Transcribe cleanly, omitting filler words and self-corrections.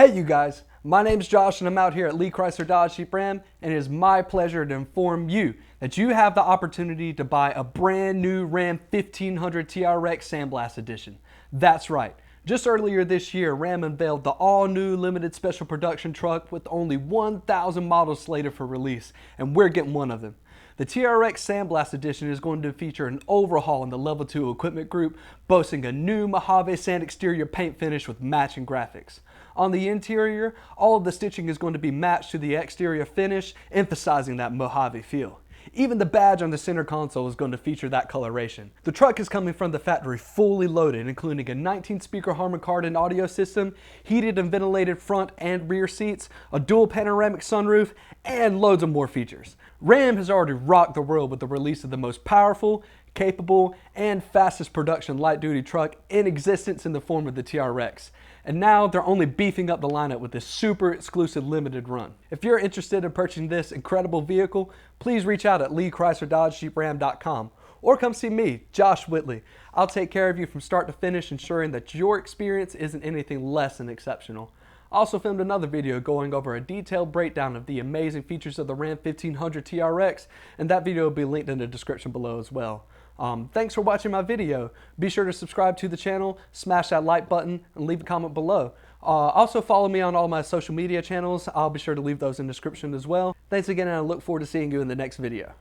Hey you guys, my name's Josh and I'm out here at Lee Chrysler Dodge Jeep Ram, and it is my pleasure to inform you that you have the opportunity to buy a brand new Ram 1500 TRX Sandblast Edition. That's right. Just earlier this year, Ram unveiled the all-new limited special production truck with only 1,000 models slated for release, and we're getting one of them. The TRX Sandblast Edition is going to feature an overhaul in the Level 2 equipment group, boasting a new Mojave sand exterior paint finish with matching graphics. On the interior, all of the stitching is going to be matched to the exterior finish, emphasizing that Mojave feel. Even the badge on the center console is going to feature that coloration. The truck is coming from the factory fully loaded, including a 19-speaker Harman Kardon audio system, heated and ventilated front and rear seats, a dual panoramic sunroof, and loads of more features. Ram has already rocked the world with the release of the most powerful, capable, and fastest production light-duty truck in existence in the form of the TRX. And now they're only beefing up the lineup with this super exclusive limited run. If you're interested in purchasing this incredible vehicle, please reach out at LeeChryslerDodgeJeepRam.com or come see me, Josh Whitley. I'll take care of you from start to finish, ensuring that your experience isn't anything less than exceptional. I also filmed another video going over a detailed breakdown of the amazing features of the Ram 1500 TRX, and that video will be linked in the description below as well. Thanks for watching my video. Be sure to subscribe to the channel, smash that like button, and leave a comment below. Also follow me on all my social media channels. I'll be sure to leave those in the description as well. Thanks again, and I look forward to seeing you in the next video.